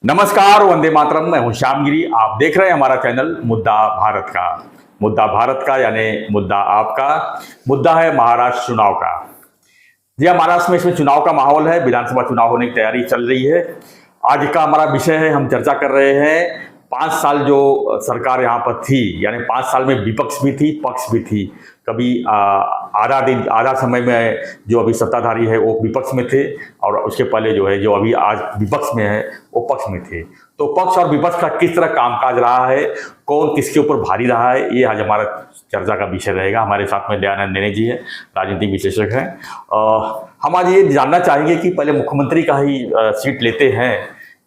नमस्कार, वंदे मातरम। मैं हूं श्यामगिरी। आप देख रहे हैं हमारा चैनल मुद्दा भारत का। मुद्दा भारत का यानी मुद्दा आपका। मुद्दा है महाराष्ट्र चुनाव का। जी हाँ, महाराष्ट्र में इसमें चुनाव का माहौल है। विधानसभा चुनाव होने की तैयारी चल रही है। आज का हमारा विषय है, हम चर्चा कर रहे हैं 5 साल जो सरकार यहाँ पर थी, यानी 5 साल में विपक्ष भी थी, पक्ष भी थी। कभी आधा समय में जो अभी सत्ताधारी है वो विपक्ष में थे, और उसके पहले जो है, जो अभी आज विपक्ष में है, वो पक्ष में थे। तो पक्ष और विपक्ष का किस तरह कामकाज रहा है, कौन किसके ऊपर भारी रहा है, ये आज हमारा चर्चा का विषय रहेगा। हमारे साथ में दयानंद नेने जी हैं, राजनीतिक विशेषज्ञ हैं। हम आज ये जानना चाहेंगे कि पहले मुख्यमंत्री का ही सीट लेते हैं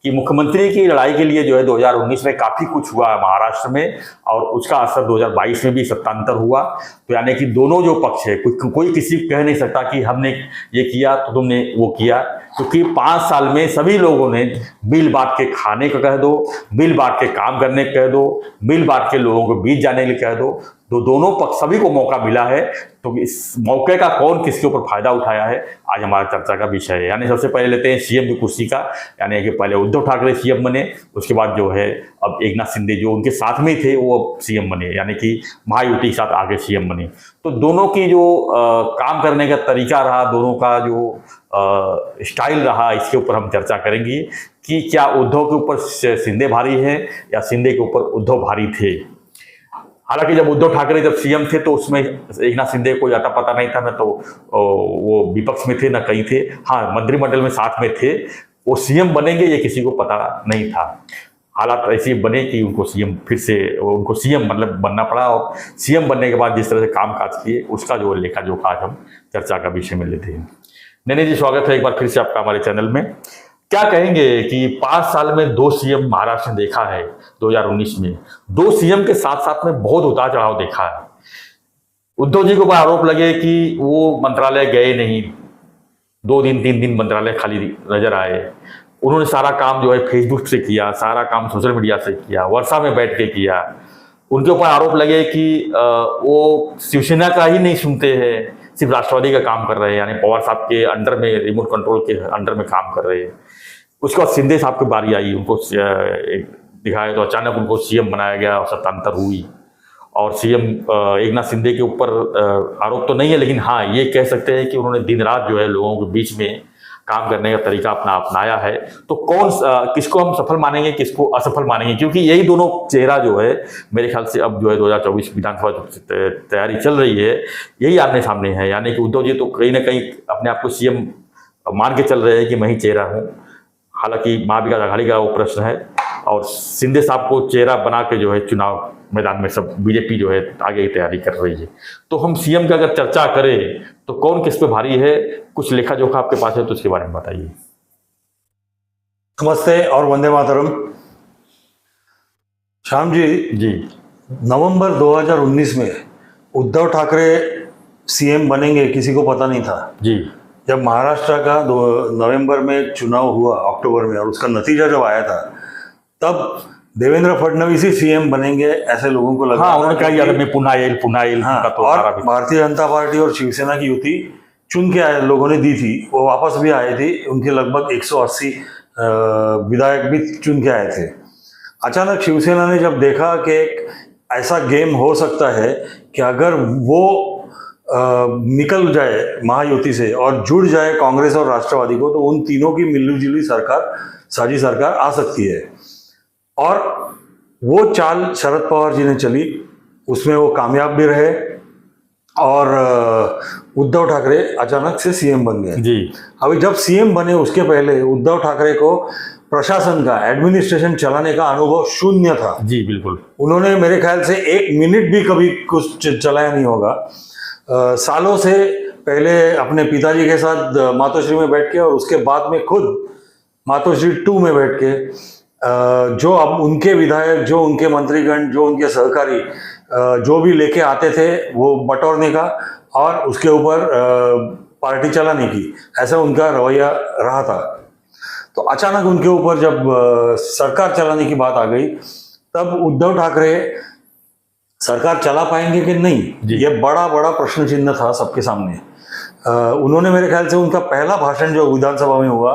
कि मुख्यमंत्री की लड़ाई के लिए जो है 2019 में काफ़ी कुछ हुआ महाराष्ट्र में, और उसका असर 2022 में भी सत्तांतर हुआ। तो यानी कि दोनों जो पक्ष है, कोई किसी को कह नहीं सकता कि हमने ये किया तो तुमने वो किया, क्योंकि 5 साल में सभी लोगों ने मिल बांट के खाने को कह दो, मिल बांट के काम करने को कह दो, मिल बांट के लोगों को बीच जाने के लिए कह दो। तो दोनों पक्ष, सभी को मौका मिला है। तो इस मौके का कौन किसके ऊपर फायदा उठाया है, आज हमारा चर्चा का विषय है। यानी सबसे पहले लेते हैं सीएम की कुर्सी का। यानी कि पहले उद्धव ठाकरे सीएम बने, उसके बाद जो है अब एकनाथ शिंदे जो उनके साथ में थे वो सीएम बने, यानी कि महायुति के साथ आगे सीएम बने। तो दोनों की जो काम करने का तरीका रहा, दोनों का जो स्टाइल रहा, इसके ऊपर हम चर्चा करेंगे कि क्या उद्धव के ऊपर शिंदे भारी है या शिंदे के ऊपर उद्धव भारी थे। हालांकि जब उद्धव ठाकरे जब सीएम थे तो उसमें एकनाथ शिंदे कोई अता पता नहीं था, न तो वो विपक्ष में थे न कहीं थे। हाँ, मंत्रिमंडल में साथ में थे। वो सीएम बनेंगे ये किसी को पता नहीं था। हालात ऐसे बने कि उनको सीएम फिर से उनको सीएम मतलब बनना पड़ा, और सीएम बनने के बाद जिस तरह से कामकाज किए उसका जो लेखा जोखा आज हम चर्चा का विषय में लेते हैं। नैने जी, स्वागत है एक बार फिर से आपका हमारे चैनल में। क्या कहेंगे कि 5 साल में 2 सीएम महाराष्ट्र ने देखा है। 2019 में 2 सीएम के साथ साथ में बहुत उतार चढ़ाव देखा है। उद्धव जी को ऊपर आरोप लगे कि वो मंत्रालय गए नहीं, 2 दिन 3 दिन मंत्रालय खाली नजर आए। उन्होंने सारा काम जो है फेसबुक से किया, सारा काम सोशल मीडिया से किया, वर्षा में बैठ के किया। उनके ऊपर आरोप लगे कि वो शिवसेना का ही नहीं सुनते हैं, सिर्फ राष्ट्रवादी का काम कर रहे हैं, यानी पवार साहब के अंडर में, रिमोट कंट्रोल के अंडर में काम कर रहे हैं। उसके बाद शिंदे साहब की बारी आई, उनको दिखाया तो अचानक उनको सीएम बनाया गया और सत्तांतर हुई। और सीएम एकनाथ शिंदे के ऊपर आरोप तो नहीं है, लेकिन हाँ ये कह सकते हैं कि उन्होंने दिन रात जो है लोगों के बीच में काम करने का तरीका अपनाया है। तो किसको हम सफल मानेंगे, किसको असफल मानेंगे, क्योंकि यही दोनों चेहरा जो है मेरे ख्याल से अब जो है 2024 विधानसभा तैयारी चल रही है, यही आमने सामने है। यानी कि उद्धव जी तो कहीं ना कहीं अपने आप को सीएम मान के चल रहे हैं कि मैं ही चेहरा हूँ। हालांकि महाविकास आघाड़ी का वो प्रश्न है, और शिंदे साहब को चेहरा बना के जो है चुनाव मैदान में सब बीजेपी जो है आगे की तैयारी कर रही है। तो हम सीएम की अगर चर्चा करें तो कौन किस पे भारी है, कुछ लेखा जोखा आपके पास है तो उसके बारे में बताइए। नमस्ते और वंदे मातरम। श्याम जी जी, नवंबर 2019 में उद्धव ठाकरे सीएम बनेंगे किसी को पता नहीं था जी। जब महाराष्ट्र का नवंबर में चुनाव हुआ, अक्टूबर में, और उसका नतीजा जब आया था तब देवेंद्र फडणवीस ही सीएम बनेंगे ऐसे लोगों को लगा। हाँ, उन्होंने कहा यार मैं पुन्हा येईल। हाँ, तो और भारतीय जनता पार्टी और शिवसेना की युति चुन के आए लोगों ने दी थी, वो वापस भी आए थे। उनके लगभग 180 विधायक भी चुन के आए थे। अचानक शिवसेना ने जब देखा कि एक ऐसा गेम हो सकता है कि अगर वो निकल जाए महायुति से और जुड़ जाए कांग्रेस और राष्ट्रवादी को, तो उन तीनों की मिलीजुली सरकार, साझी सरकार आ सकती है। और वो चाल शरद पवार जी ने चली, उसमें वो कामयाब भी रहे, और उद्धव ठाकरे अचानक से सीएम बन गए जी। अभी जब सीएम बने उसके पहले उद्धव ठाकरे को प्रशासन का, एडमिनिस्ट्रेशन चलाने का अनुभव शून्य था। जी बिल्कुल। उन्होंने मेरे ख्याल से 1 मिनट भी कभी कुछ चलाया नहीं होगा। सालों से पहले अपने पिताजी के साथ मातोश्री में बैठ के, और उसके बाद में खुद मातोश्री 2 में बैठ के जो अब उनके विधायक, जो उनके मंत्रीगण, जो उनके सहकारी जो भी लेके आते थे वो बटोरने का और उसके ऊपर पार्टी चलाने की, ऐसा उनका रवैया रहा था। तो अचानक उनके ऊपर जब सरकार चलाने की बात आ गई, तब उद्धव ठाकरे सरकार चला पाएंगे कि नहीं, ये बड़ा बड़ा प्रश्न चिन्ह था सबके सामने। उन्होंने मेरे ख्याल से उनका पहला भाषण जो विधानसभा में हुआ,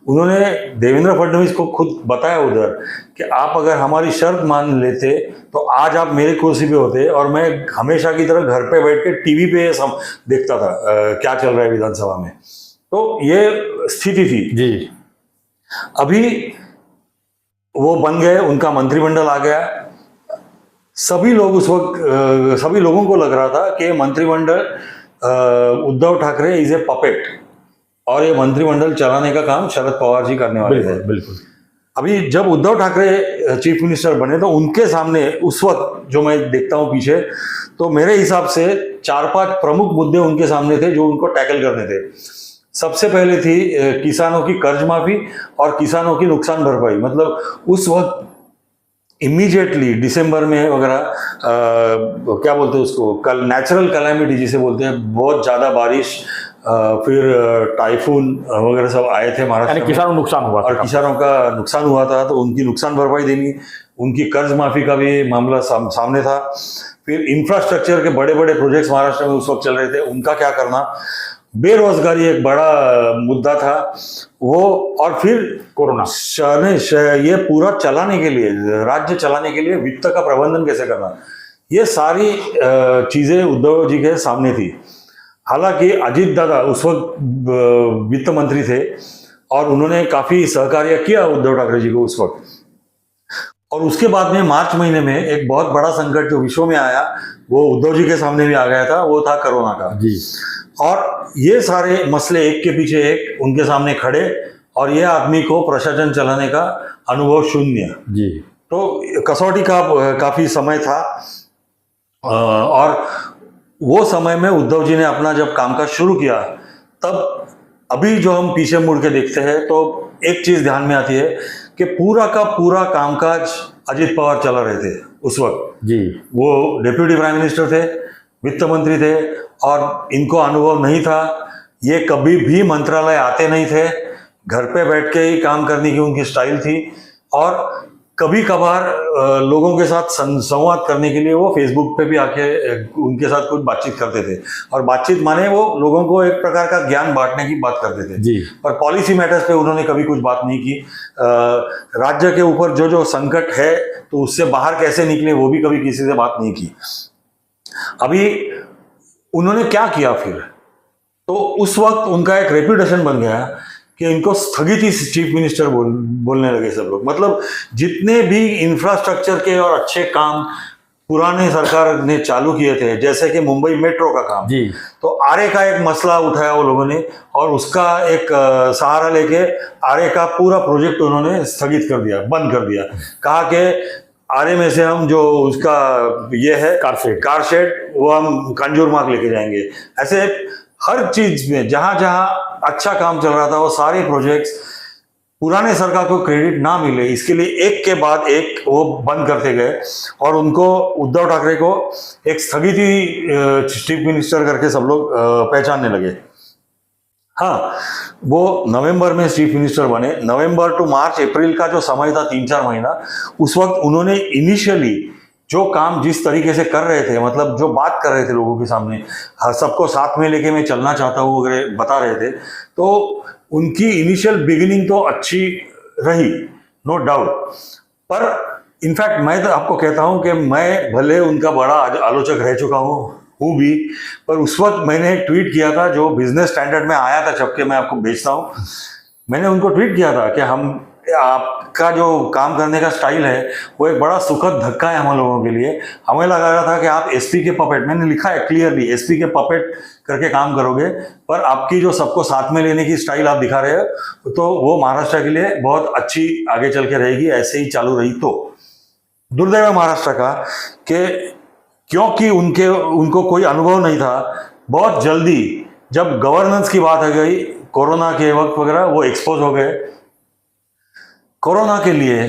उन्होंने देवेंद्र फडणवीस को खुद बताया उधर कि आप अगर हमारी शर्त मान लेते तो आज आप मेरी कुर्सी पे होते और मैं हमेशा की तरह घर पे बैठ के टीवी पे सब देखता था क्या चल रहा है विधानसभा में। तो ये स्थिति थी जी। अभी वो बन गए, उनका मंत्रिमंडल आ गया। सभी लोग उस वक्त सभी लोगों को लग रहा था कि मंत्रिमंडल Uddhav Thackeray is a puppet और ये मंत्रिमंडल चलाने का काम शरद पवार जी करने वाले थे। बिल्कुल बिल्कुल। अभी जब उद्धव ठाकरे चीफ मिनिस्टर बने तो उनके सामने उस वक्त जो मैं देखता हूं पीछे, तो मेरे हिसाब से 4-5 प्रमुख मुद्दे उनके सामने थे जो उनको टैकल करने थे। सबसे पहले थी किसानों की कर्ज माफी और किसानों की नुकसान भरपाई। मतलब उस वक्त इमीडिएटली दिसंबर में वगैरह क्या बोलते हैं उसको, कल नेचुरल कैलामिटी जिसे बोलते हैं, बहुत ज़्यादा बारिश, फिर टाइफून वगैरह सब आए थे महाराष्ट्र में, किसानों को नुकसान हुआ और किसानों का नुकसान हुआ था, तो उनकी नुकसान भरपाई देनी, उनकी कर्ज माफी का भी मामला सामने था। फिर इंफ्रास्ट्रक्चर के बड़े बड़े प्रोजेक्ट्स महाराष्ट्र में उस वक्त चल रहे थे, उनका क्या करना। बेरोजगारी एक बड़ा मुद्दा था वो, और फिर कोरोना, ये पूरा चलाने के लिए, राज्य चलाने के लिए वित्त का प्रबंधन कैसे करना, ये सारी चीजें उद्धव जी के सामने थी। हालांकि अजीत दादा उस वक्त वित्त मंत्री थे और उन्होंने काफी सहकार्य किया उद्धव ठाकरे जी को उस वक्त। और उसके बाद में मार्च महीने में एक बहुत बड़ा संकट जो विश्व में आया वो उद्धव जी के सामने भी आ गया था, वो था कोरोना का जी। और ये सारे मसले एक के पीछे एक उनके सामने खड़े, और ये आदमी को प्रशासन चलाने का अनुभव शून्य जी। तो कसौटी का काफी समय था। और वो समय में उद्धव जी ने अपना जब कामकाज शुरू किया, तब अभी जो हम पीछे मुड़ के देखते हैं तो एक चीज ध्यान में आती है कि पूरा का पूरा कामकाज अजित पवार चला रहे थे उस वक्त जी। वो डिप्यूटी प्राइम मिनिस्टर थे, वित्त मंत्री थे, और इनको अनुभव नहीं था। ये कभी भी मंत्रालय आते नहीं थे, घर पे बैठ के ही काम करने की उनकी स्टाइल थी। और कभी कभार लोगों के साथ संवाद करने के लिए वो फेसबुक पे भी आके उनके साथ कुछ बातचीत करते थे, और बातचीत माने वो लोगों को एक प्रकार का ज्ञान बांटने की बात करते थे जी। पर पॉलिसी मैटर्स पे उन्होंने कभी कुछ बात नहीं की। राज्य के ऊपर जो जो संकट है तो उससे बाहर कैसे निकले वो भी कभी किसी से बात नहीं की। अभी उन्होंने क्या किया फिर, तो उस वक्त उनका एक रेपुटेशन बन गया कि इनको स्थगित ही चीफ मिनिस्टर बोलने लगे सब लोग। मतलब जितने भी इंफ्रास्ट्रक्चर के और अच्छे काम पुराने सरकार ने चालू किए थे, जैसे कि मुंबई मेट्रो का काम जी। तो आरे का एक मसला उठाया वो लोगों ने, और उसका एक सहारा लेके आरे का पूरा प्रोजेक्ट उन्होंने स्थगित कर दिया, बंद कर दिया। कहा कि आरे में से हम जो उसका ये है कार शेड वो हम कंजूरमार्ग लेके जाएंगे। ऐसे हर चीज में जहां जहां अच्छा काम चल रहा था वो सारे प्रोजेक्ट्स पुराने सरकार को क्रेडिट ना मिले इसके लिए एक के बाद एक वो बंद करते गए, और उनको उद्धव ठाकरे को एक स्थगित चीफ मिनिस्टर करके सब लोग पहचानने लगे। हाँ, वो नवंबर में चीफ मिनिस्टर बने। नवंबर टू मार्च अप्रैल का जो समय था 3-4 महीना, उस वक्त उन्होंने इनिशियली जो काम जिस तरीके से कर रहे थे, मतलब जो बात कर रहे थे लोगों के सामने, सबको साथ में लेके मैं चलना चाहता हूँ वगैरह बता रहे थे, तो उनकी इनिशियल बिगिनिंग तो अच्छी रही, नो डाउट। पर इनफैक्ट मैं तो आपको कहता हूँ कि मैं भले उनका बड़ा आलोचक रह चुका हूँ भी, पर उस वक्त मैंने एक ट्वीट किया था जो बिजनेस स्टैंडर्ड में आया था, छपके मैं आपको भेजता हूँ। मैंने उनको ट्वीट किया था कि आपका जो काम करने का स्टाइल है वो एक बड़ा सुखद धक्का है हम लोगों के लिए। हमें लगा रहा था कि आप एसपी के पपेट, मैंने लिखा है क्लियरली, एसपी के पपेट करके काम करोगे, पर आपकी जो सबको साथ में लेने की स्टाइल आप दिखा रहे हो तो वो महाराष्ट्र के लिए बहुत अच्छी आगे चल के रहेगी, ऐसे ही चालू रही तो। दुर्दैव है महाराष्ट्र का कि क्योंकि उनको कोई अनुभव नहीं था, बहुत जल्दी जब गवर्नेंस की बात आ गई कोरोना के वक्त वगैरह, वो एक्सपोज हो गए। कोरोना के लिए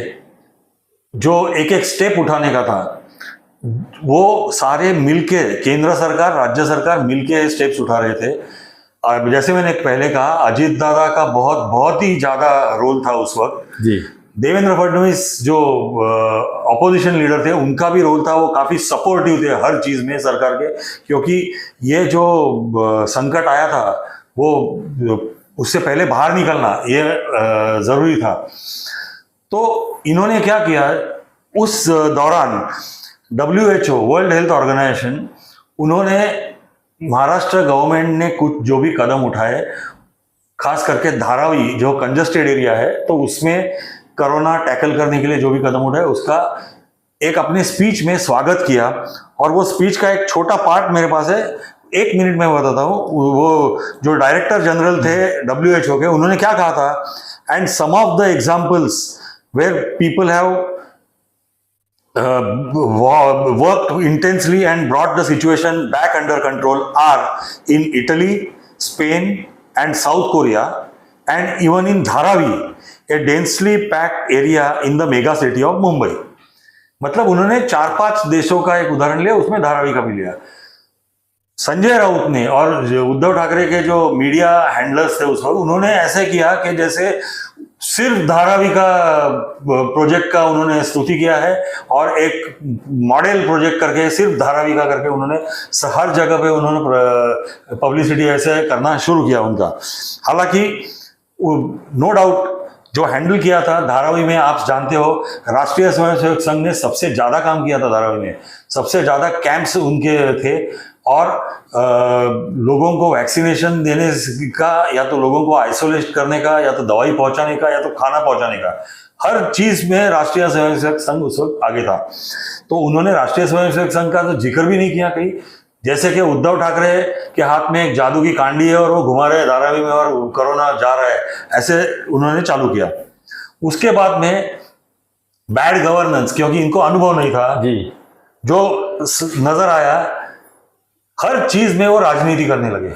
जो एक एक स्टेप उठाने का था वो सारे मिलके, केंद्र सरकार राज्य सरकार मिलके स्टेप्स उठा रहे थे। और जैसे मैंने पहले कहा, अजीत दादा का बहुत ही ज्यादा रोल था उस वक्त जी। देवेंद्र फडणवीस जो ऑपोजिशन लीडर थे, उनका भी रोल था, वो काफी सपोर्टिव थे हर चीज में सरकार के, क्योंकि ये जो संकट आया था वो उससे पहले बाहर निकलना ये जरूरी था। तो इन्होंने क्या किया, उस दौरान WHO वर्ल्ड हेल्थ ऑर्गेनाइजेशन, उन्होंने महाराष्ट्र गवर्नमेंट ने कुछ जो भी कदम उठाए, खास करके धारावी जो कंजस्टेड एरिया है, तो उसमें कोरोना टैकल करने के लिए जो भी कदम उठाए उसका एक अपने स्पीच में स्वागत किया। और वो स्पीच का एक छोटा पार्ट मेरे पास है, 1 मिनट में बताता हूँ। वो जो डायरेक्टर जनरल थे WHO के, उन्होंने क्या कहा था, and some of the examples where people have worked intensely and brought the situation back under control are in Italy, Spain and South Korea, and even in Dharavi, a densely packed area in the mega city of Mumbai। मतलब उन्होंने 4-5 देशों का एक उदाहरण लिया, उसमें धारावी का भी लिया। संजय राउत ने और उद्धव ठाकरे के जो मीडिया हैंडलर्स थे उस वक्त, उन्होंने ऐसे किया कि जैसे सिर्फ धारावी का प्रोजेक्ट का उन्होंने स्तुति किया है, और एक मॉडल प्रोजेक्ट करके सिर्फ धारावी का करके उन्होंने हर जगह पे उन्होंने पब्लिसिटी ऐसे करना शुरू किया उनका। हालांकि नो डाउट जो हैंडल किया था धारावी में, आप जानते हो राष्ट्रीय स्वयंसेवक संघ ने सबसे ज्यादा काम किया था धारावी में, सबसे ज्यादा कैंप्स उनके थे, और लोगों को वैक्सीनेशन देने का, या तो लोगों को आइसोलेट करने का, या तो दवाई पहुंचाने का, या तो खाना पहुंचाने का, हर चीज में राष्ट्रीय स्वयंसेवक संघ उस वक्त आगे था। तो उन्होंने राष्ट्रीय स्वयंसेवक संघ का तो जिक्र भी नहीं किया कहीं, जैसे कि उद्धव ठाकरे के हाथ में एक जादू की कांडी है और वो घुमा रहे धारावी में और कोरोना जा रहा है, ऐसे उन्होंने चालू किया। उसके बाद में बैड गवर्नेंस, क्योंकि इनको अनुभव नहीं था जी, जो नजर आया, हर चीज में वो राजनीति करने लगे,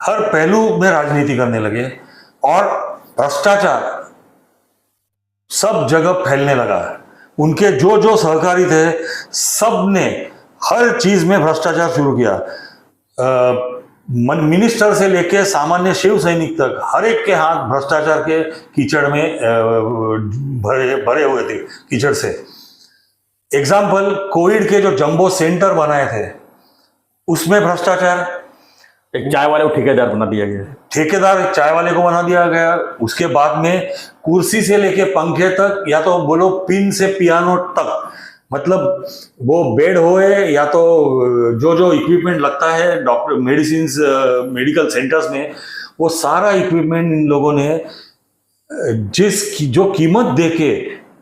हर पहलू में राजनीति करने लगे, और भ्रष्टाचार सब जगह फैलने लगा। उनके जो जो सहकारी थे सब ने हर चीज में भ्रष्टाचार शुरू किया। मिनिस्टर से लेके सामान्य शिव सैनिक तक हर एक के हाथ भ्रष्टाचार के कीचड़ में भरे हुए थे, कीचड़ से। एग्जाम्पल, कोविड के जो जंबो सेंटर बनाए थे उसमें भ्रष्टाचार, एक चाय वाले को ठेकेदार बना दिया गया, ठेकेदार चाय वाले को बना दिया गया। उसके बाद में कुर्सी से लेके पंखे तक, या तो बोलो पिन से पियानो तक, मतलब वो बेड होए या तो जो जो इक्विपमेंट लगता है डॉक्टर मेडिकल सेंटर्स में, वो सारा इक्विपमेंट इन लोगों ने जो कीमत देके,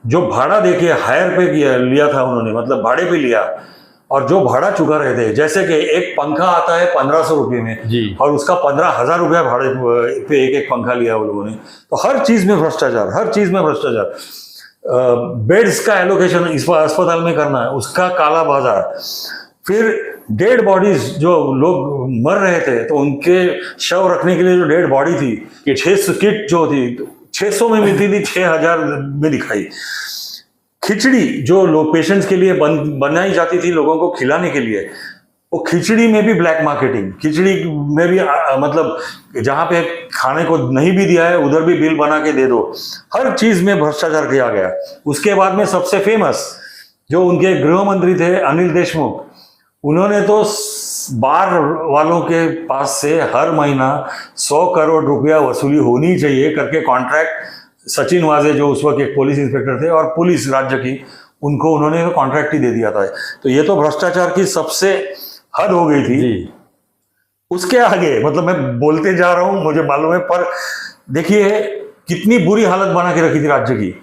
जो भाड़ा देके हायर पे लिया था उन्होंने, मतलब भाड़े पे लिया, और जो भाड़ा चुका रहे थे, जैसे कि एक पंखा आता है 1500 रुपये में जी, और उसका 15,000 रुपया भाड़े पे एक एक पंखा लिया वो लोगों ने। तो हर चीज में भ्रष्टाचार, हर चीज में भ्रष्टाचार। बेड्स का एलोकेशन अस्पताल में करना है, उसका काला बाजार। फिर डेड बॉडीज, जो लोग मर रहे थे तो उनके शव रखने के लिए जो डेड बॉडी थी, 600 किट जो थी 600 में मिलती थी, 6000 में दिखाई। खिचड़ी जो लोग पेशेंट्स के लिए बनाई जाती थी लोगों को खिलाने के लिए, वो खिचड़ी में भी ब्लैक मार्केटिंग, खिचड़ी में भी मतलब जहां पे खाने को नहीं भी दिया है उधर भी बिल बना के दे दो, हर चीज में भ्रष्टाचार किया गया। उसके बाद में सबसे फेमस जो उनके गृह मंत्री थे अनिल देशमुख, उन्होंने तो बार वालों के पास से हर महीना 100 करोड़ रुपया वसूली होनी चाहिए करके कॉन्ट्रैक्ट, सचिन वाजे जो उस वक्त एक पुलिस इंस्पेक्टर थे और पुलिस राज्य की, उनको उन्होंने कॉन्ट्रैक्ट ही दे दिया था। तो ये तो भ्रष्टाचार की सबसे हद हो गई थी। उसके आगे मतलब मैं बोलते जा रहा हूं, मुझे मालूम है, पर देखिए कितनी बुरी हालत बना के रखी थी राज्य की।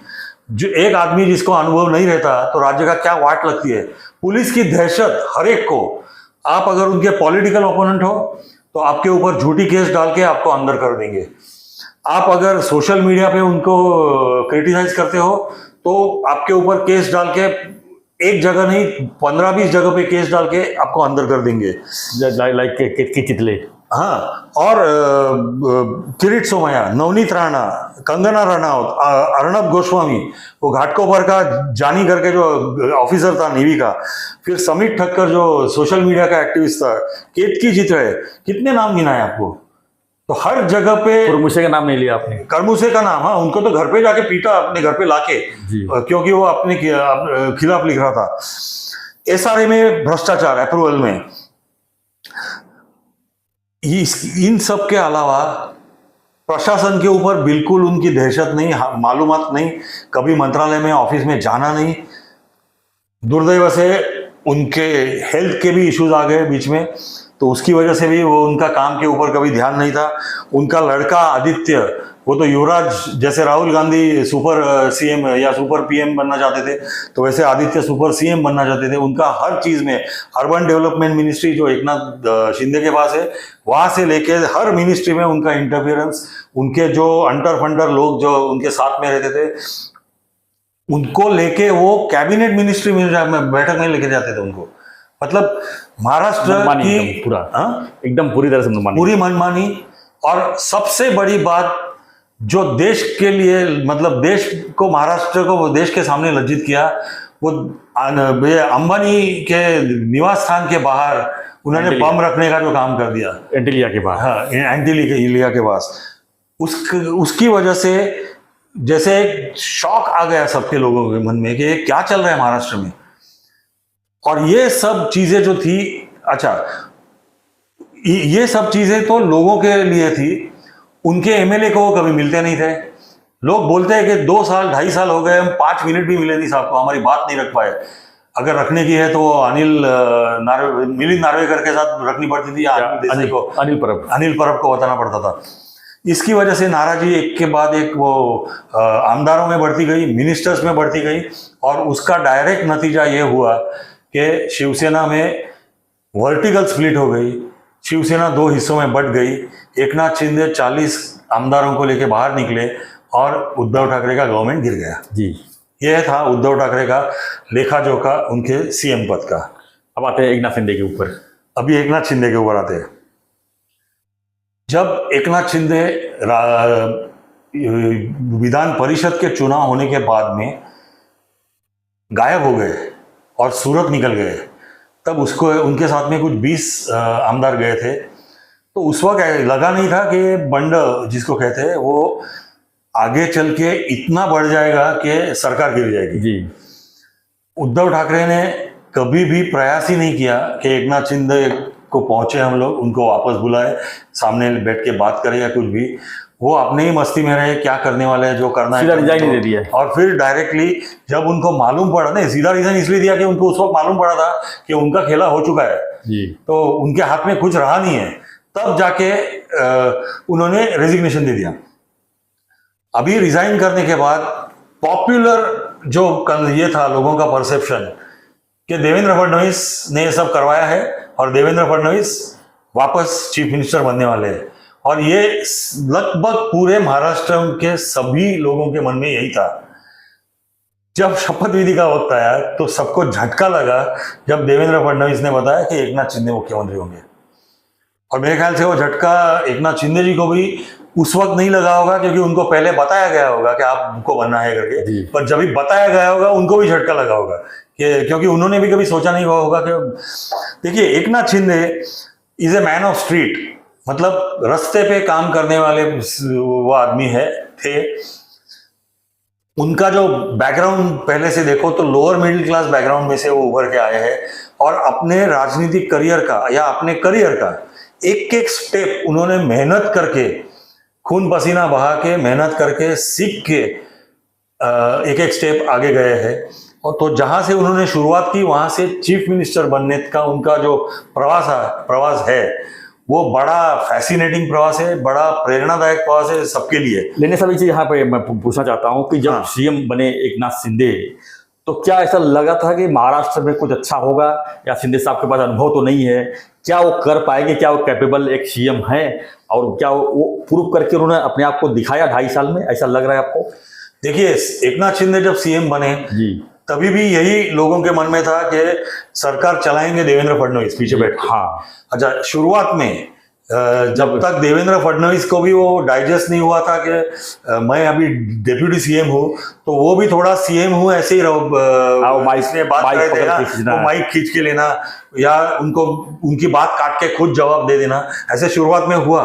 जो एक आदमी जिसको अनुभव नहीं रहता तो राज्य का क्या वाट लगती है। पुलिस की दहशत हर एक को, आप अगर उनके पॉलिटिकल ओपोनेंट हो तो आपके ऊपर झूठी केस डाल के आपको अंदर कर देंगे। आप अगर सोशल मीडिया पे उनको क्रिटिसाइज करते हो तो आपके ऊपर केस डाल के, एक जगह नहीं 15-20 जगह पे केस डाल के आपको अंदर कर देंगे, लाइक कितले। हाँ, और किरीट सोमैया, नवनीत राणा, कंगना रनौत, अर्णब गोस्वामी, वो घाटकोपर का जानी करके जो ऑफिसर था नेवी का, फिर समित ठक्कर जो सोशल मीडिया का एक्टिविस्ट था, केतकी चित्रे, कितने नाम गिनाए आपको। तो हर जगह पे मुझसे का नाम नहीं लिया आपने। करमुसे का नाम, हाँ, उनको तो घर पे जाके पीटा, अपने घर पे लाके, जी। क्योंकि वो अपने खिलाफ लिख रहा था। एसआरए में भ्रष्टाचार, अप्रूवल में, इन सब के अलावा प्रशासन के ऊपर बिल्कुल उनकी दहशत नहीं, मालूमात नहीं, कभी मंत्रालय में ऑफिस में जाना नहीं। दुर्दैव से उनके हेल्थ के भी इश्यूज आ गए बीच में, तो उसकी वजह से भी वो उनका काम के ऊपर कभी ध्यान नहीं था। उनका लड़का आदित्य, वो तो युवराज, जैसे राहुल गांधी सुपर सीएम या सुपर पीएम बनना चाहते थे, तो वैसे आदित्य सुपर सीएम बनना चाहते थे। उनका हर चीज में, अर्बन डेवलपमेंट मिनिस्ट्री जो एकनाथ शिंदे के पास है, वहां से लेके हर मिनिस्ट्री में उनका इंटरफियरेंस। उनके जो अंटर फंटर लोग जो उनके साथ में रहते थे, उनको लेके वो कैबिनेट मिनिस्ट्री में बैठक में लेके जाते थे उनको। मतलब महाराष्ट्र की पूरा, हाँ, एकदम पूरी तरह से मनमानी, पूरी मनमानी। और सबसे बड़ी बात जो देश के लिए, मतलब देश को, महाराष्ट्र को वो देश के सामने लज्जित किया, वो अंबानी के निवास स्थान के बाहर उन्होंने बम रखने का जो काम कर दिया, एंटीलिया के पास। हाँ, एंटीलिया के पास। उसकी वजह से जैसे एक शॉक आ गया सबके लोगों के मन में कि ये क्या चल रहा है महाराष्ट्र में। और ये सब चीजें जो थी, अच्छा, ये सब चीजें तो लोगों के लिए थी, उनके एमएलए को वो कभी मिलते नहीं थे। लोग बोलते हैं कि 2 साल 2.5 साल हो गए, हम 5 मिनट भी मिले नहीं साहब को, हमारी बात नहीं रख पाए। अगर रखने की है तो मिलिंद नार्वेकर के साथ रखनी पड़ती थी, अनिल परब को बताना पड़ता था। इसकी वजह से नाराजी एक के बाद एक वो आमदारों में बढ़ती गई, मिनिस्टर्स में बढ़ती गई, और उसका डायरेक्ट नतीजा ये हुआ कि शिवसेना में वर्टिकल स्प्लिट हो गई। शिवसेना 2 हिस्सों में बट गई। एकनाथ शिंदे 40 आमदारों को लेके बाहर निकले और उद्धव ठाकरे का गवर्नमेंट गिर गया। जी, यह था उद्धव ठाकरे का लेखा जोखा उनके सीएम पद का। अब आते हैं एकनाथ शिंदे के ऊपर। अभी एकनाथ शिंदे के ऊपर आते हैं। जब एकनाथ शिंदे विधान परिषद के चुनाव होने के बाद में गायब हो गए और सूरत निकल गए, तब उसको, उनके साथ में कुछ 20 आमदार गए थे, तो उस वक्त लगा नहीं था कि बंड जिसको कहते हैं वो आगे चल के इतना बढ़ जाएगा कि सरकार गिर जाएगी। जी। उद्धव ठाकरे ने कभी भी प्रयास ही नहीं किया कि एकनाथ शिंदे को पहुंचे, हम लोग उनको वापस बुलाए, सामने बैठ के बात करें या कुछ भी। वो अपने ही मस्ती में रहे, क्या करने वाले हैं, जो करना है रिजाइन दे दिया। और फिर डायरेक्टली जब उनको मालूम पड़ा, नहीं, सीधा रिजाइन इसलिए दिया कि उनको उस वक्त मालूम पड़ा था कि उनका खेला हो चुका है जी, तो उनके हाथ में कुछ रहा नहीं है, तब जाके उन्होंने रेजिग्नेशन दे दिया। अभी रिजाइन करने के बाद पॉपुलर जो ये था लोगों का परसेप्शन कि देवेंद्र फडणवीस ने ये सब करवाया है और देवेंद्र फडणवीस वापस चीफ मिनिस्टर बनने वाले हैं, और ये लगभग पूरे महाराष्ट्र के सभी लोगों के मन में यही था। जब शपथ विधि का वक्त आया तो सबको झटका लगा जब देवेंद्र फडणवीस ने बताया कि एकनाथ शिंदे मुख्यमंत्री होंगे, और मेरे ख्याल से वो झटका एकनाथ शिंदे जी को भी उस वक्त नहीं लगा होगा, क्योंकि उनको पहले बताया गया होगा कि आपको बनना है करके, पर जब भी बताया गया होगा उनको भी झटका लगा होगा क्योंकि उन्होंने भी कभी सोचा नहीं हुआ होगा कि देखिए, Eknath Shinde is a man of street, मतलब रास्ते पे काम करने वाले वो आदमी थे। उनका जो बैकग्राउंड पहले से देखो तो लोअर मिडिल क्लास बैकग्राउंड में से वो उभर के आए हैं, और अपने राजनीतिक करियर का या अपने करियर का एक एक स्टेप उन्होंने मेहनत करके, खून पसीना बहा के, मेहनत करके, सीख के एक एक स्टेप आगे गए हैं। और तो जहां से उन्होंने शुरुआत की, वहां से चीफ मिनिस्टर बनने का उनका जो प्रवास है, वो बड़ा फैसिनेटिंग प्रवास है, बड़ा प्रेरणादायक प्रवास है सबके लिए। लेकिन सब एक चीज यहाँ पे मैं पूछना चाहता हूँ कि जब सीएम बने एकनाथ शिंदे, तो क्या ऐसा लगा था कि महाराष्ट्र में कुछ अच्छा होगा, या शिंदे साहब के पास अनुभव तो नहीं है, क्या वो कर पाएंगे, क्या वो कैपेबल एक सीएम है, और क्या वो प्रूव करके उन्होंने अपने आप को दिखाया 2.5 साल में, ऐसा लग रहा है आपको? देखिए, एकनाथ शिंदे जब सीएम बने जी, तभी भी यही लोगों के मन में था कि सरकार चलाएंगे देवेंद्र फडणवीस पीछे बैठ। हाँ, अच्छा, शुरुआत में जब तक देवेंद्र फडणवीस को भी वो डाइजेस्ट नहीं हुआ था कि मैं अभी डेप्यूटी सीएम हूँ, तो वो भी थोड़ा सीएम हूँ ऐसे ही रहो, इसने बात करे देना, तो माइक खींच के लेना, या उनको उनकी बात काट के खुद जवाब दे देना, ऐसे शुरुआत में हुआ।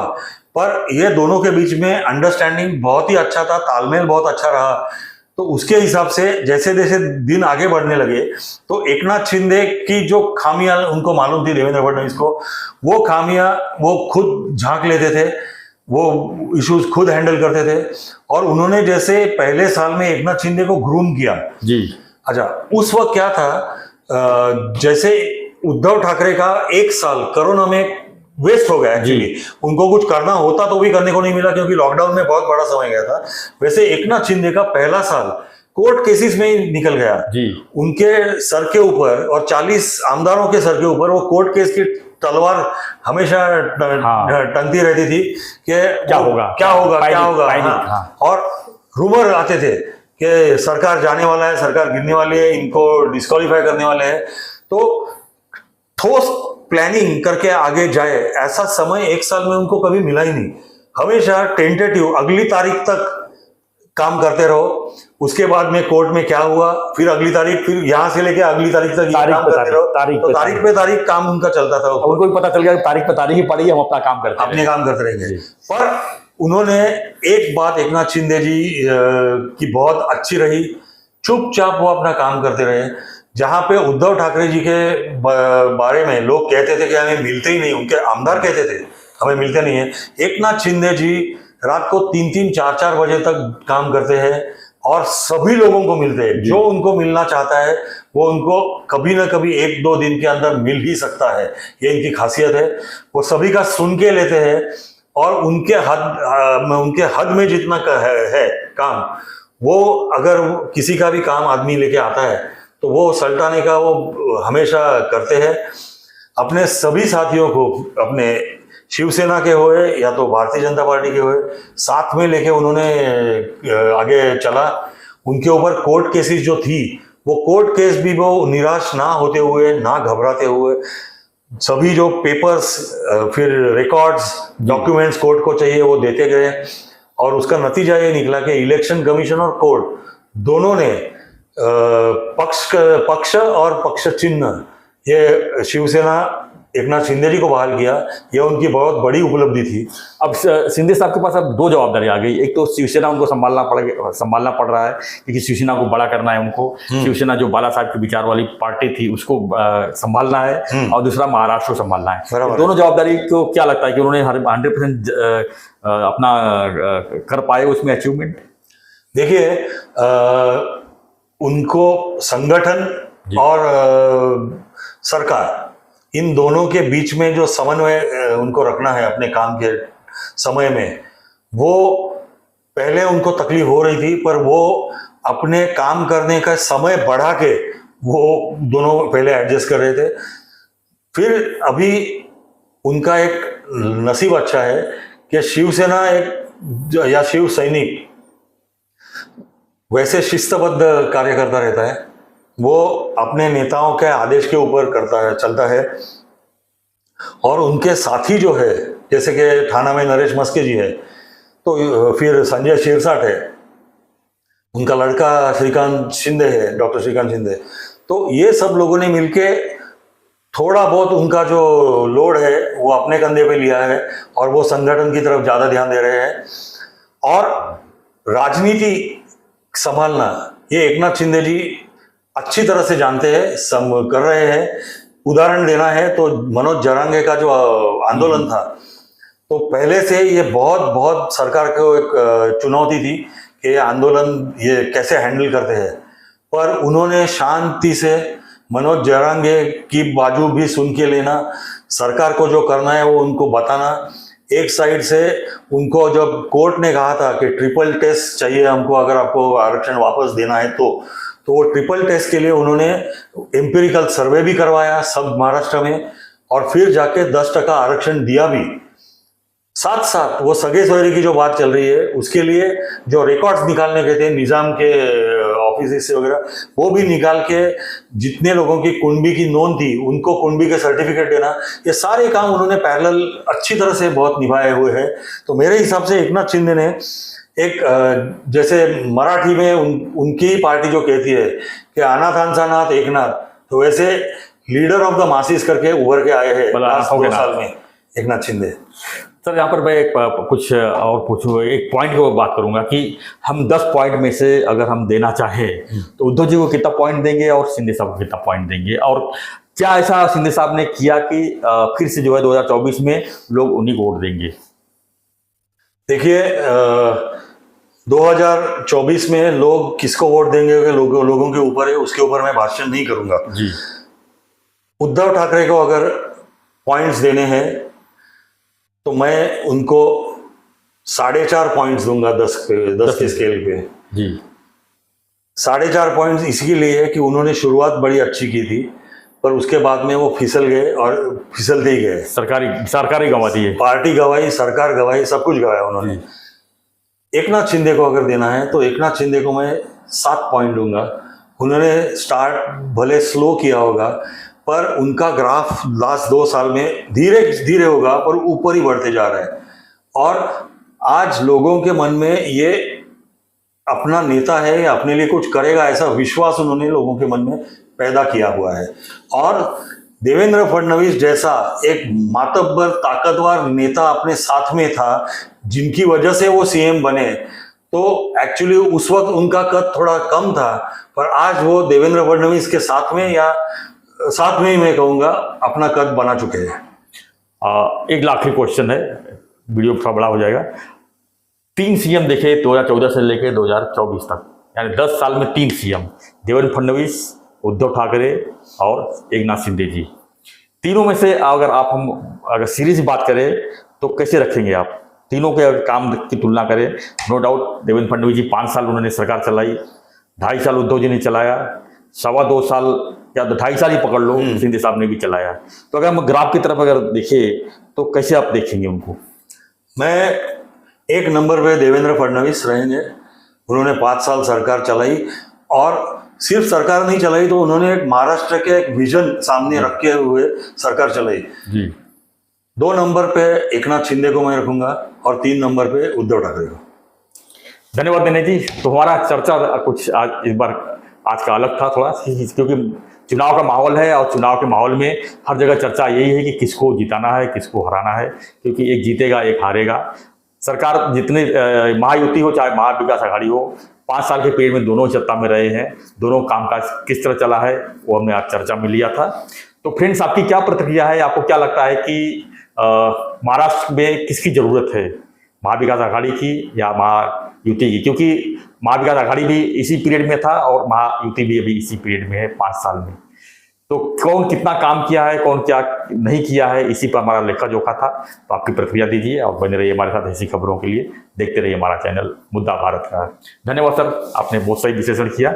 पर ये दोनों के बीच में अंडरस्टैंडिंग बहुत ही अच्छा था, तालमेल बहुत अच्छा रहा। तो उसके हिसाब से जैसे जैसे दिन आगे बढ़ने लगे तो एकनाथ शिंदे की जो खामियां उनको मालूम थी, देवेंद्र फडणवीस को, वो खामियां वो खुद झांक लेते थे, वो इश्यूज खुद हैंडल करते थे। और उन्होंने जैसे पहले साल में एकनाथ शिंदे को ग्रूम किया जी। अच्छा, उस वक्त क्या था, जैसे उद्धव ठाकरे का एक साल कोरोना में वेस्ट हो गया एक्चुअली, उनको कुछ करना होता तो भी करने को नहीं मिला क्योंकि लॉकडाउन में बहुत बड़ा समय गया था। वैसे एकनाथ शिंदे का पहला साल कोर्ट केसेस में ही निकल गया जी। उनके सर के ऊपर और 40 आमदारों के सर के ऊपर वो कोर्ट केस की तलवार हमेशा टंगती रहती थी कि क्या होगा क्या होगा क्या होगा। हाँ। और रूमर आते थे कि सरकार जाने वाला है, सरकार गिरने वाली है, इनको डिस्क्वालीफाई करने वाले हैं। तो ठोस प्लानिंग करके आगे जाए ऐसा समय एक साल में उनको कभी मिला ही नहीं। हमेशा टेंटेटिव, अगली तारीख तक काम करते रहो, उसके बाद में कोर्ट में क्या हुआ, फिर अगली तारीख, फिर यहां से लेके अगली तारीख तक काम करते रहो। तारीख पे तारीख काम उनका चलता था। उनको भी पता चल गया तारीख पे तारीख ही पड़ी, हम अपना काम करते अपने काम करते रहेंगे। पर उन्होंने एक बात एकनाथ शिंदे जी की बहुत अच्छी रही, चुपचाप वो अपना काम करते रहे। जहां पे उद्धव ठाकरे जी के बारे में लोग कहते थे कि हमें मिलते ही नहीं, उनके आमदार कहते थे हमें मिलते नहीं है, एकनाथ शिंदे जी रात को 3-3, 4-4 बजे तक काम करते हैं और सभी लोगों को मिलते हैं। जो उनको मिलना चाहता है वो उनको कभी ना कभी 1-2 दिन के अंदर मिल ही सकता है, ये इनकी खासियत है। वो सभी का सुन के लेते हैं और उनके हद में जितना है काम, वो अगर किसी का भी काम आदमी लेके आता है तो वो सल्टाने का वो हमेशा करते हैं। अपने सभी साथियों को, अपने शिवसेना के होए या तो भारतीय जनता पार्टी के होए, साथ में लेके उन्होंने आगे चला। उनके ऊपर कोर्ट केसेस जो थी, वो कोर्ट केस भी वो निराश ना होते हुए, ना घबराते हुए, सभी जो पेपर्स, फिर रिकॉर्ड्स, डॉक्यूमेंट्स कोर्ट को चाहिए वो देते गए। और उसका नतीजा ये निकला कि इलेक्शन कमीशन और कोर्ट दोनों ने पक्ष और पक्ष चिन्ह, ये शिवसेना एकनाथ शिंदे जी को बहाल किया। ये उनकी बहुत बड़ी उपलब्धि थी। अब शिंदे साहब के पास अब 2 जवाबदारी आ गई। एक तो शिवसेना उनको संभालना पड़ रहा है क्योंकि शिवसेना को बड़ा करना है उनको। शिवसेना जो बाला साहब के विचार वाली पार्टी थी उसको संभालना है, और दूसरा महाराष्ट्र को संभालना है। दोनों जवाबदारी को क्या लगता है कि उन्होंने 100% अपना कर पाए उसमें अचीवमेंट? देखिए, उनको संगठन और सरकार, इन दोनों के बीच में जो समन्वय उनको रखना है अपने काम के समय में, वो पहले उनको तकलीफ हो रही थी, पर वो अपने काम करने का समय बढ़ा के वो दोनों पहले एडजस्ट कर रहे थे। फिर अभी उनका एक नसीब अच्छा है कि शिवसेना या शिव सैनिक वैसे शिस्तबद्ध कार्यकर्ता रहता है, वो अपने नेताओं के आदेश के ऊपर चलता है। और उनके साथी जो है, जैसे कि थाना में नरेश मस्के जी है, तो फिर संजय शिरसाट है, उनका लड़का श्रीकांत शिंदे है, डॉक्टर श्रीकांत शिंदे। तो ये सब लोगों ने मिलके थोड़ा बहुत उनका जो लोड है वो अपने कंधे पे लिया है और वो संगठन की तरफ ज्यादा ध्यान दे रहे हैं। और राजनीति संभालना ये एकनाथ शिंदे जी अच्छी तरह से जानते हैं, कर रहे हैं। उदाहरण देना है तो मनोज जरांगे का जो आंदोलन था, तो पहले से ये बहुत सरकार को एक चुनौती थी कि ये आंदोलन ये कैसे हैंडल करते हैं। पर उन्होंने शांति से मनोज जरांगे की बाजू भी सुन के लेना, सरकार को जो करना है वो उनको बताना। एक साइड से उनको जब कोर्ट ने कहा था कि ट्रिपल टेस्ट चाहिए हमको अगर आपको आरक्षण वापस देना है तो वो ट्रिपल टेस्ट के लिए उन्होंने एम्पिरिकल सर्वे भी करवाया सब महाराष्ट्र में, और फिर जाके 10% आरक्षण दिया भी। साथ साथ वो सगे सोहरे की जो बात चल रही है उसके लिए जो रिकॉर्ड्स निकालने के थे निजाम के ऑफिस से वगैरह, वो भी निकाल के जितने लोगों की कुंडबी की नोंद थी उनको कुंडबी के सर्टिफिकेट देना, ये सारे काम उन्होंने पैरेलल अच्छी तरह से बहुत निभाए हुए हैं। तो मेरे हिसाब से एकनाथ शिंदे ने एक जैसे मराठी में उनकी पार्टी जो कहती है कि अनाथांचा नाथ एकनाथ, तो वैसे लीडर ऑफ द मासिस करके उभर के आए हैं लास्ट 2 साल में एकनाथ शिंदे। सर यहाँ पर मैं कुछ और पूछूँ, एक पॉइंट की बात करूंगा कि हम 10 पॉइंट में से अगर हम देना चाहें तो उद्धव जी को कितना पॉइंट देंगे और शिंदे साहब को कितना पॉइंट देंगे, और क्या ऐसा शिंदे साहब ने किया कि फिर से जो है 2024 में लोग उन्हीं को वोट देंगे? देखिए 2024 में लोग किसको वोट देंगे लोगों के ऊपर है, उसके ऊपर मैं भाषण नहीं करूंगा जी। उद्धव ठाकरे को अगर पॉइंट्स देने हैं तो मैं उनको 4.5 पॉइंट्स दूंगा 10 के स्केल पे जी। 4.5 पॉइंट्स इसके लिए है कि उन्होंने शुरुआत बड़ी अच्छी की थी, पर उसके बाद में वो फिसल गए और फिसलते ही गए। सरकारी गंवा दी है, पार्टी गवाई, सरकार गवाई, सब कुछ गवाया उन्होंने। एकनाथ शिंदे को अगर देना है तो एकनाथ शिंदे को मैं 7 पॉइंट दूंगा। उन्होंने स्टार्ट भले स्लो किया होगा, पर उनका ग्राफ लास्ट 2 साल में धीरे धीरे होगा पर ऊपर ही बढ़ते जा रहा है, और आज लोगों के मन में ये अपना नेता है या अपने लिए कुछ करेगा ऐसा विश्वास उन्होंने लोगों के मन में पैदा किया हुआ है। और देवेंद्र फडणवीस जैसा एक मातब्बर ताकतवर नेता अपने साथ में था, जिनकी वजह से वो सीएम बने, तो एक्चुअली उस वक्त उनका कद थोड़ा कम था, पर आज वो देवेंद्र फडणवीस के साथ में या साथ में ही मैं कहूँगा अपना कद बना चुके हैं। एक आखिरी क्वेश्चन है, वीडियो थोड़ा बड़ा हो जाएगा। 3 सीएम देखे 2014 से लेकर 2024 तक, यानी 10 साल में 3 सीएम, देवेंद्र फडणवीस, उद्धव ठाकरे और एकनाथ शिंदे जी। तीनों में से अगर सीरीज बात करें तो कैसे रखेंगे आप? तीनों के अगर काम की तुलना करें, नो डाउट देवेंद्र फडणवीस जी 5 साल उन्होंने सरकार चलाई, 2.5 साल उद्धव जी ने चलाया, 2.25 साल या 2.5 साल ही पकड़ लो शिंदे साहब ने भी चलाया। तो अगर हम ग्राफ की तरफ अगर देखें तो कैसे आप देखेंगे उनको? मैं 1 नंबर पे देवेंद्र फडणवीस रहेंगे। उन्होंने 5 साल सरकार चलाई, और सिर्फ सरकार नहीं चलाई तो उन्होंने एक महाराष्ट्र के एक विजन सामने रखे हुए सरकार चलाई जी। 2 नंबर पे एकनाथ शिंदे को मैं रखूंगा और 3 नंबर पे उद्धव ठाकरे को। धन्यवाद दिनेश जी। तो हमारा चर्चा कुछ आज का अलग था थोड़ा, क्योंकि चुनाव का माहौल है और चुनाव के माहौल में हर जगह चर्चा यही है कि किसको जिताना है, किसको हराना है, क्योंकि एक जीतेगा एक हारेगा। सरकार जितने महायुति हो चाहे महाविकास आघाड़ी हो, 5 साल के पीरियड में दोनों सत्ता में रहे हैं, दोनों कामकाज किस तरह चला है वो हमने आज चर्चा में लिया था। तो फ्रेंड्स, आपकी क्या प्रतिक्रिया है? आपको क्या लगता है कि महाराष्ट्र में किसकी जरूरत है, महाविकास आघाड़ी की या महायुति की? क्योंकि महाविकास आघाड़ी भी इसी पीरियड में था और महायुति भी अभी इसी पीरियड में है 5 साल में। तो कौन कितना काम किया है, कौन क्या नहीं किया है, इसी पर हमारा लेखा जोखा था। तो आपकी प्रतिक्रिया दीजिए और बने रहिए हमारे साथ ऐसी खबरों के लिए। देखते रहिए हमारा चैनल मुद्दा भारत का। धन्यवाद सर, आपने बहुत सही विश्लेषण किया।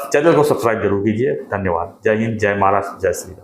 चैनल को सब्सक्राइब जरूर कीजिए। धन्यवाद। जय हिंद, जय महाराष्ट्र, जय श्री राम।